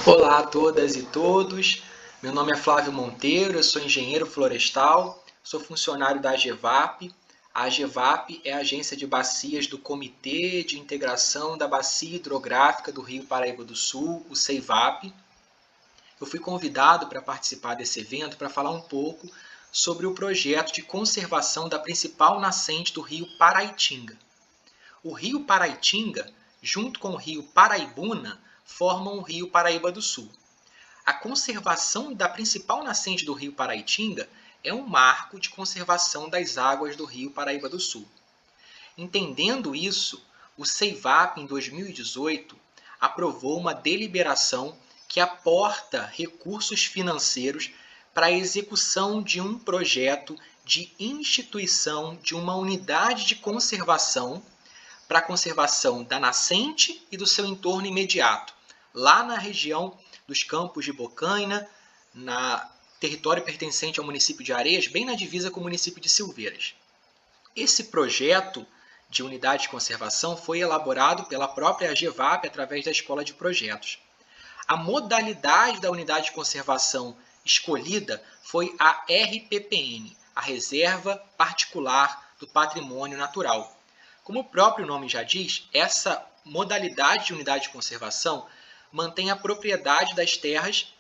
Olá a todas e todos, meu nome é Flávio Monteiro, eu sou engenheiro florestal, sou funcionário da AGEVAP. A AGEVAP é a agência de bacias do Comitê de Integração da Bacia Hidrográfica do Rio Paraíba do Sul, o CEIVAP. Eu fui convidado para participar desse evento para falar um pouco sobre o projeto de conservação da principal nascente do rio Paraitinga. O rio Paraitinga, junto com o rio Paraibuna, formam o rio Paraíba do Sul. A conservação da principal nascente do rio Paraitinga é um marco de conservação das águas do rio Paraíba do Sul. Entendendo isso, o CEIVAP, em 2018, aprovou uma deliberação que aporta recursos financeiros para a execução de um projeto de instituição de uma unidade de conservação para a conservação da nascente e do seu entorno imediato, lá na região dos Campos de Bocaina, na território pertencente ao município de Areias, bem na divisa com o município de Silveiras. Esse projeto de unidade de conservação foi elaborado pela própria AGEVAP através da Escola de Projetos. A modalidade da unidade de conservação escolhida foi a RPPN, a Reserva Particular do Patrimônio Natural. Como o próprio nome já diz, essa modalidade de unidade de conservação mantém a propriedade das terras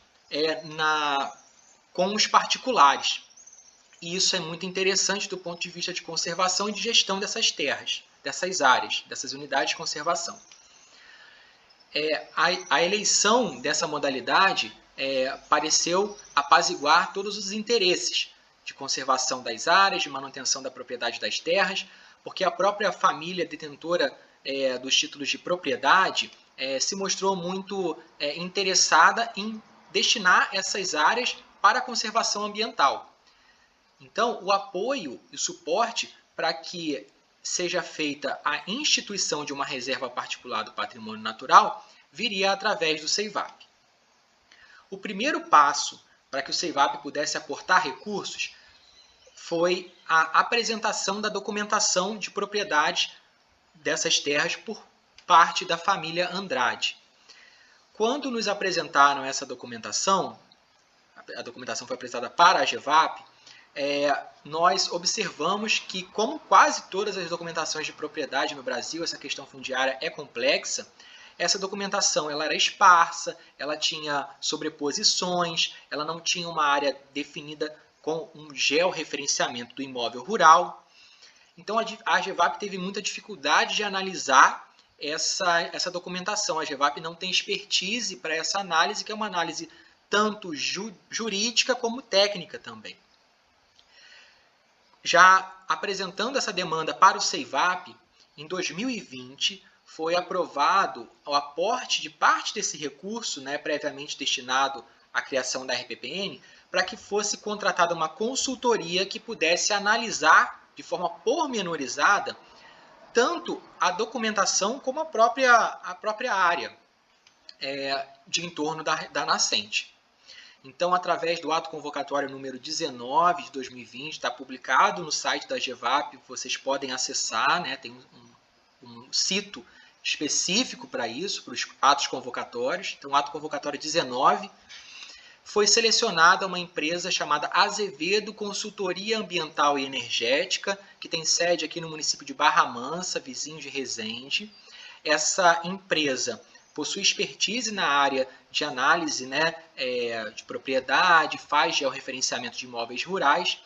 com os particulares. E isso é muito interessante do ponto de vista de conservação e de gestão dessas terras, dessas áreas, dessas unidades de conservação. A eleição dessa modalidade pareceu apaziguar todos os interesses de conservação das áreas, de manutenção da propriedade das terras, porque a própria família detentora dos títulos de propriedade se mostrou muito interessada em destinar essas áreas para a conservação ambiental. Então, o apoio e o suporte para que seja feita a instituição de uma reserva particular do patrimônio natural viria através do CEIVAP. O primeiro passo para que o CEIVAP pudesse aportar recursos foi a apresentação da documentação de propriedade dessas terras por parte da família Andrade. Quando nos apresentaram essa documentação, a documentação foi apresentada para a AGEVAP, nós observamos que, como quase todas as documentações de propriedade no Brasil, essa questão fundiária é complexa. Essa documentação ela era esparsa, ela tinha sobreposições, ela não tinha uma área definida com um georreferenciamento do imóvel rural. Então, a AGEVAP teve muita dificuldade de analisar essa documentação. A AGEVAP não tem expertise para essa análise, que é uma análise tanto jurídica como técnica também. Já apresentando essa demanda para o CEIVAP, em 2020, foi aprovado o aporte de parte desse recurso, previamente destinado à criação da RPPN, para que fosse contratada uma consultoria que pudesse analisar de forma pormenorizada tanto a documentação como a própria área de entorno da nascente. Então, através do ato convocatório número 19 de 2020, está publicado no site da AGEVAP, vocês podem acessar, tem um sito específico para isso, para os atos convocatórios. Então, o ato convocatório 19 foi selecionada uma empresa chamada Azevedo Consultoria Ambiental e Energética, que tem sede aqui no município de Barra Mansa, vizinho de Resende. Essa empresa possui expertise na área de análise de propriedade, faz georreferenciamento de imóveis rurais,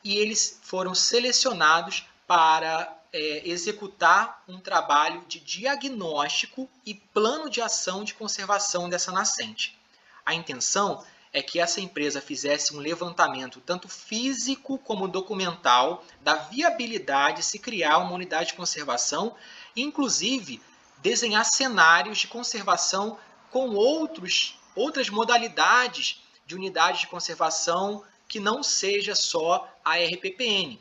e eles foram selecionados para executar um trabalho de diagnóstico e plano de ação de conservação dessa nascente. A intenção é que essa empresa fizesse um levantamento tanto físico como documental da viabilidade de se criar uma unidade de conservação, inclusive desenhar cenários de conservação com outras modalidades de unidade de conservação que não seja só a RPPN,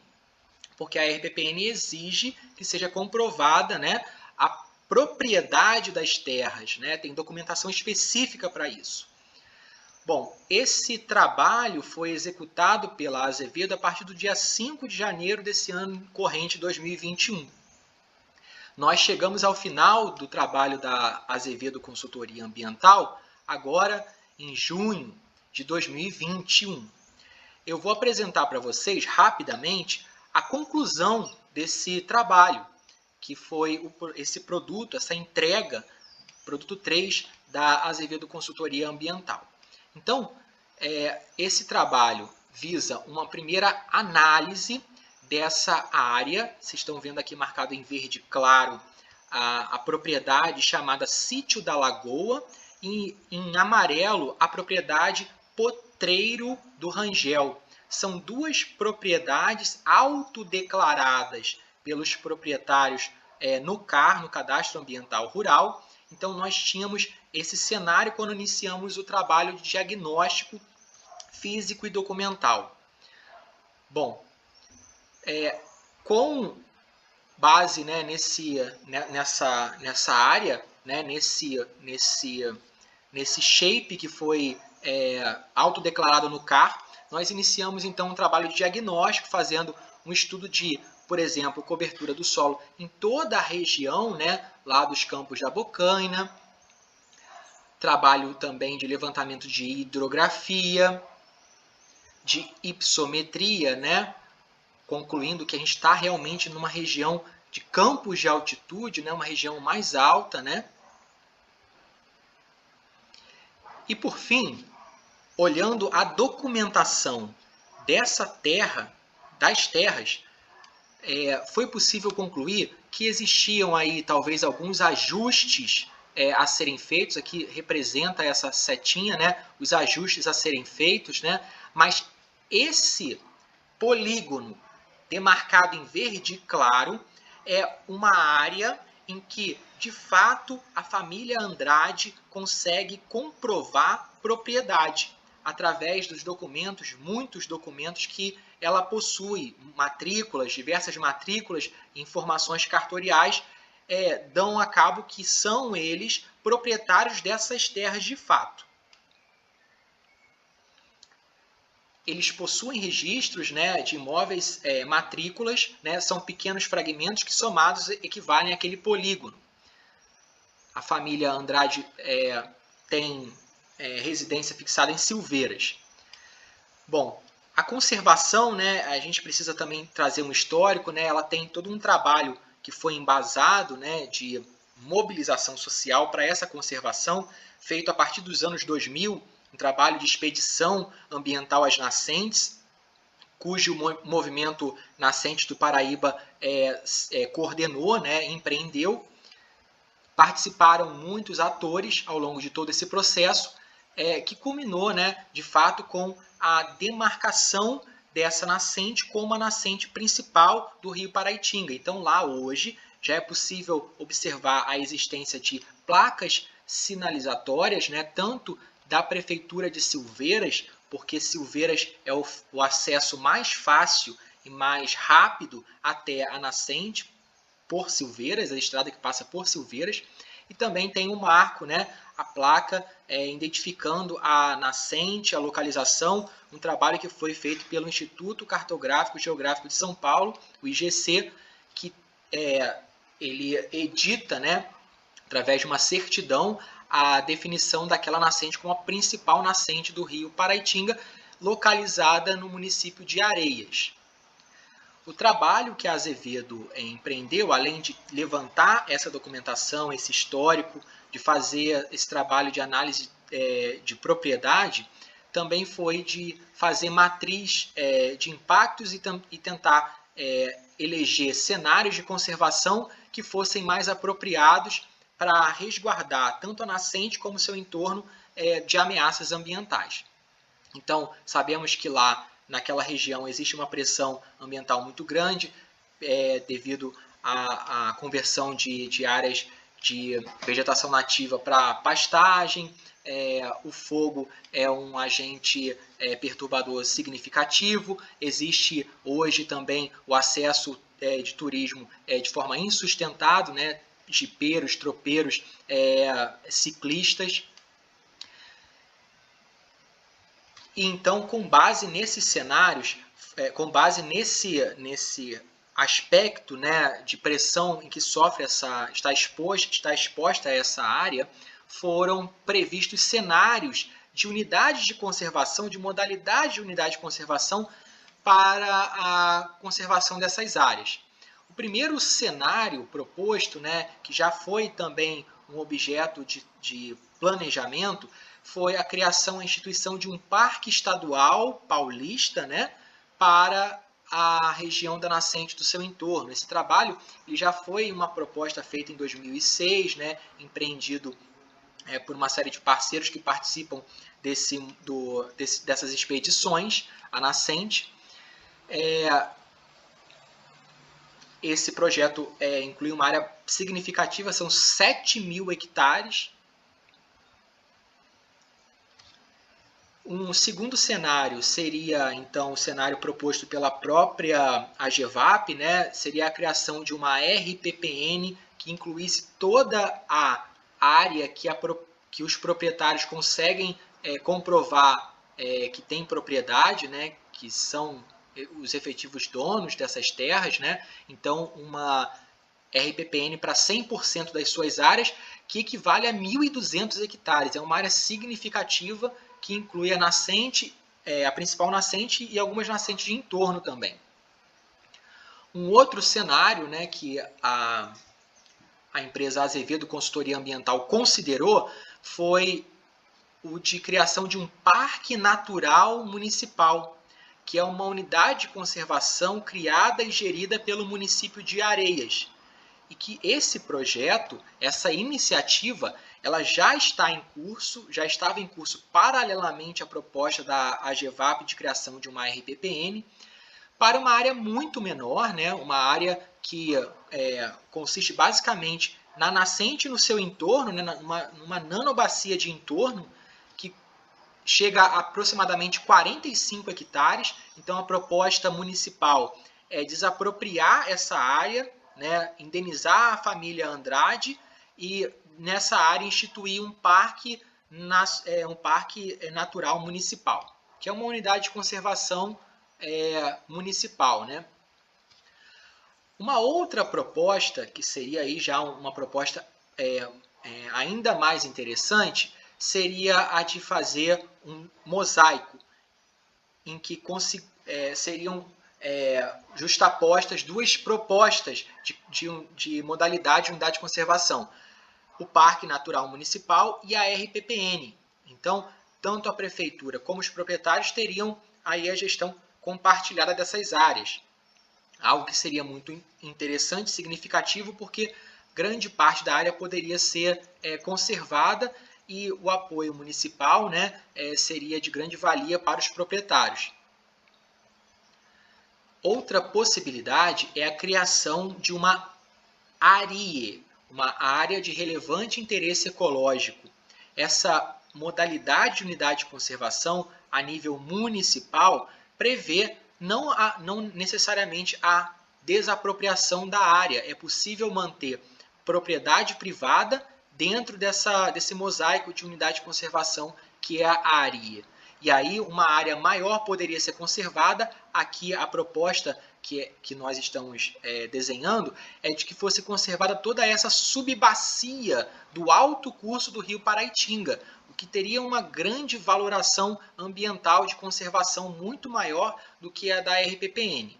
porque a RPPN exige que seja comprovada a propriedade das terras, tem documentação específica para isso. Bom, esse trabalho foi executado pela Azevedo a partir do dia 5 de janeiro desse ano corrente 2021. Nós chegamos ao final do trabalho da Azevedo Consultoria Ambiental agora em junho de 2021. Eu vou apresentar para vocês rapidamente a conclusão desse trabalho, que foi esse produto, essa entrega, produto 3 da Azevedo Consultoria Ambiental. Então, esse trabalho visa uma primeira análise dessa área. Vocês estão vendo aqui marcado em verde claro a propriedade chamada Sítio da Lagoa e em amarelo a propriedade Potreiro do Rangel. São duas propriedades autodeclaradas pelos proprietários no CAR, no Cadastro Ambiental Rural. Então, nós tínhamos esse cenário quando iniciamos o trabalho de diagnóstico físico e documental. Bom, com base, né, nessa área, né, nesse shape que foi autodeclarado no CAR, nós iniciamos então um trabalho de diagnóstico, fazendo um estudo de, por exemplo, cobertura do solo em toda a região, né, lá dos campos da Bocaina, trabalho também de levantamento de hidrografia, de hipsometria, né, concluindo que a gente está realmente numa região de campos de altitude, né, uma região mais alta, né. E por fim, olhando a documentação dessa terra, das terras, foi possível concluir que existiam aí talvez alguns ajustes a serem feitos. Aqui representa essa setinha, né, os ajustes a serem feitos, né, mas esse polígono demarcado em verde claro é uma área em que, de fato, a família Andrade consegue comprovar propriedade através dos documentos, muitos documentos que ela possui, matrículas, diversas matrículas, informações cartoriais, dão a cabo que são eles proprietários dessas terras de fato. Eles possuem registros, né, de imóveis, matrículas, né, são pequenos fragmentos que somados equivalem àquele polígono. A família Andrade tem residência fixada em Silveiras. Bom, a conservação, né, a gente precisa também trazer um histórico, né, ela tem todo um trabalho que foi embasado, né, de mobilização social para essa conservação, feito a partir dos anos 2000, um trabalho de expedição ambiental às nascentes, cujo movimento Nascentes do Paraíba coordenou, né, empreendeu. Participaram muitos atores ao longo de todo esse processo, que culminou, né, de fato, com a demarcação dessa nascente como a nascente principal do Rio Paraitinga. Então, lá hoje já é possível observar a existência de placas sinalizatórias, né, tanto da Prefeitura de Silveiras, porque Silveiras é o acesso mais fácil e mais rápido até a nascente por Silveiras, a estrada que passa por Silveiras, e também tem um marco, né, a placa identificando a nascente, a localização, um trabalho que foi feito pelo Instituto Cartográfico e Geográfico de São Paulo, o IGC, que ele edita, né, através de uma certidão, a definição daquela nascente como a principal nascente do Rio Paraitinga, localizada no município de Areias. O trabalho que a Azevedo empreendeu, além de levantar essa documentação, esse histórico, de fazer esse trabalho de análise de propriedade, também foi de fazer matriz de impactos e tentar eleger cenários de conservação que fossem mais apropriados para resguardar tanto a nascente como seu entorno de ameaças ambientais. Então, sabemos que lá, naquela região, existe uma pressão ambiental muito grande devido à conversão de áreas de vegetação nativa para pastagem. O fogo é um agente perturbador significativo. Existe hoje também o acesso de turismo de forma insustentável, né? Jipeiros, tropeiros, ciclistas. E então, com base nesses cenários, com base nesse aspecto, né, de pressão em que sofre está exposta a essa área, foram previstos cenários de unidades de conservação, de modalidade de unidade de conservação para a conservação dessas áreas. O primeiro cenário proposto, né, que já foi também um objeto de planejamento, foi a criação, a instituição de um parque estadual paulista, né, para a região da nascente do seu entorno. Esse trabalho ele já foi uma proposta feita em 2006, né, empreendido por uma série de parceiros que participam dessas expedições à nascente. Esse projeto inclui uma área significativa, são 7.000 hectares. Um segundo cenário seria, então, o cenário proposto pela própria AGEVAP, né? Seria a criação de uma RPPN que incluísse toda a área que os proprietários conseguem comprovar que tem propriedade, né? Que são os efetivos donos dessas terras, né? Então, uma RPPN para 100% das suas áreas, que equivale a 1.200 hectares. É uma área significativa que inclui a nascente, a principal nascente e algumas nascentes de entorno também. Um outro cenário, né, que a empresa Azevedo Consultoria Ambiental considerou foi o de criação de um parque natural municipal, que é uma unidade de conservação criada e gerida pelo município de Areias. E que esse projeto, essa iniciativa, ela já está em curso, já estava em curso paralelamente à proposta da AGEVAP de criação de uma RPPN, para uma área muito menor, né? Uma área que consiste basicamente na nascente e no seu entorno, né? numa nanobacia de entorno, que chega a aproximadamente 45 hectares. Então, a proposta municipal é desapropriar essa área, né? Indenizar a família Andrade e nessa área instituir um parque natural municipal, que é uma unidade de conservação municipal, né? Uma outra proposta, que seria aí já uma proposta ainda mais interessante, seria a de fazer um mosaico, em que seriam justapostas duas propostas de modalidade de unidade de conservação: o Parque Natural Municipal e a RPPN. Então, tanto a prefeitura como os proprietários teriam aí a gestão compartilhada dessas áreas. Algo que seria muito interessante e significativo, porque grande parte da área poderia ser conservada e o apoio municipal, né, seria de grande valia para os proprietários. Outra possibilidade é a criação de uma ARIE, uma área de relevante interesse ecológico. Essa modalidade de unidade de conservação a nível municipal prevê não necessariamente a desapropriação da área. É possível manter propriedade privada dentro desse mosaico de unidade de conservação que é a ARIE. E aí uma área maior poderia ser conservada. Aqui a proposta que nós estamos desenhando é de que fosse conservada toda essa subbacia do alto curso do rio Paraitinga, o que teria uma grande valoração ambiental de conservação muito maior do que a da RPPN.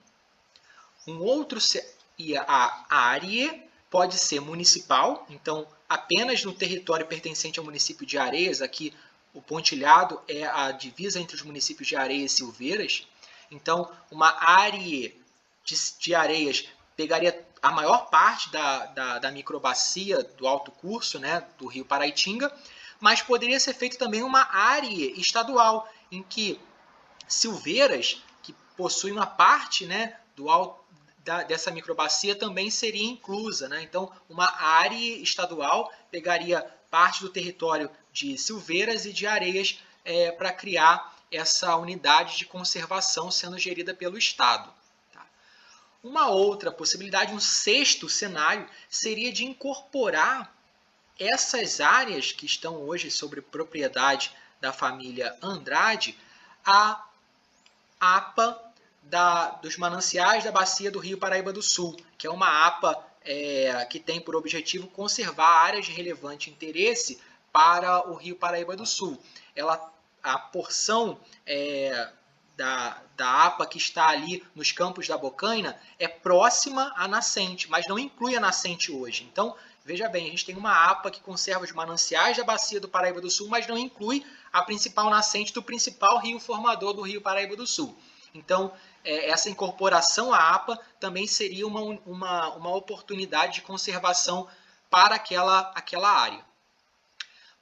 A ARIE pode ser municipal, então apenas no território pertencente ao município de Areias. Aqui o pontilhado é a divisa entre os municípios de Areias e Silveiras. Então, uma ARIE de Areias pegaria a maior parte da microbacia do alto curso, né, do rio Paraitinga, mas poderia ser feito também uma ARIE estadual, em que Silveiras, que possui uma parte, né, dessa microbacia, também seria inclusa, né? Então, uma ARIE estadual pegaria parte do território de Silveiras e de Areias para criar essa unidade de conservação sendo gerida pelo Estado. Tá? Uma outra possibilidade, um sexto cenário, seria de incorporar essas áreas que estão hoje sob propriedade da família Andrade à APA dos mananciais da bacia do Rio Paraíba do Sul, que é uma APA que tem por objetivo conservar áreas de relevante interesse para o Rio Paraíba do Sul. A porção da APA que está ali nos Campos da Bocaina é próxima à nascente, mas não inclui a nascente hoje. Então, veja bem, a gente tem uma APA que conserva os mananciais da bacia do Paraíba do Sul, mas não inclui a principal nascente do principal rio formador do Rio Paraíba do Sul. Então, essa incorporação à APA também seria uma oportunidade de conservação para aquela área.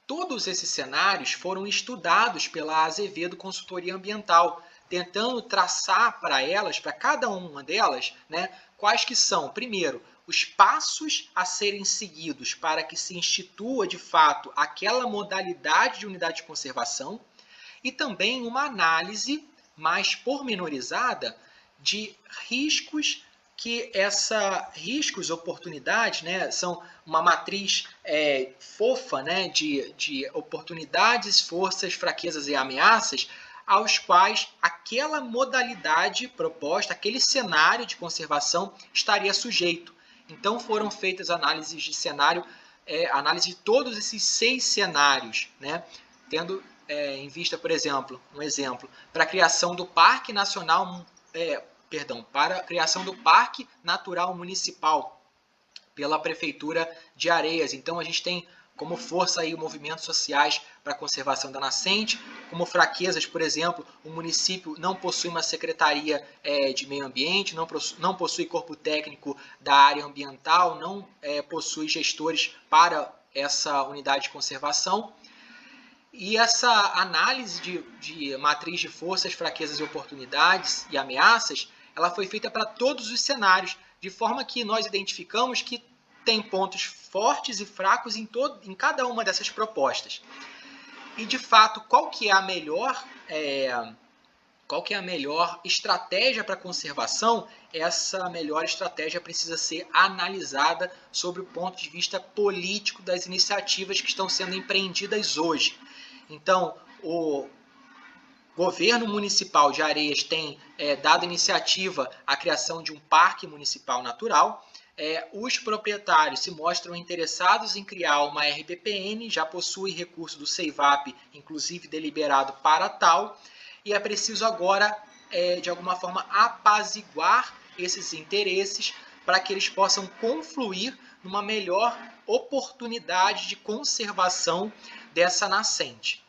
Todos esses cenários foram estudados pela Azevedo Consultoria Ambiental, tentando traçar para cada uma delas, né, quais que são, primeiro, os passos a serem seguidos para que se institua de fato aquela modalidade de unidade de conservação e também uma análise mais pormenorizada de riscos oportunidades, né, são uma matriz fofa, né, de oportunidades, forças, fraquezas e ameaças, aos quais aquela modalidade proposta, aquele cenário de conservação estaria sujeito. Então foram feitas análises de cenário, análise de todos esses 6 cenários, né, tendo em vista, por exemplo, para a criação do Parque Nacional, para a criação do Parque Natural Municipal pela Prefeitura de Areias. Então a gente tem como força aí movimentos sociais para a conservação da nascente, como fraquezas, por exemplo, o município não possui uma secretaria de meio ambiente, não possui corpo técnico da área ambiental, não possui gestores para essa unidade de conservação. E essa análise de matriz de forças, fraquezas e oportunidades e ameaças, ela foi feita para todos os cenários, de forma que nós identificamos que tem pontos fortes e fracos em cada uma dessas propostas. E, de fato, qual que é a melhor estratégia para a conservação? Essa melhor estratégia precisa ser analisada sobre o ponto de vista político das iniciativas que estão sendo empreendidas hoje. Então, o governo municipal de Areias tem dado iniciativa à criação de um parque municipal natural. Os proprietários se mostram interessados em criar uma RPPN, já possui recurso do CEIVAP, inclusive deliberado para tal, e é preciso agora, de alguma forma, apaziguar esses interesses para que eles possam confluir numa melhor oportunidade de conservação dessa nascente.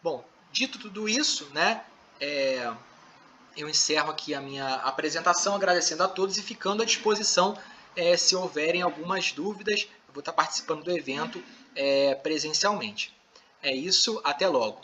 Bom, dito tudo isso, né, eu encerro aqui a minha apresentação, agradecendo a todos e ficando à disposição se houverem algumas dúvidas. Eu vou estar participando do evento presencialmente. É isso, até logo.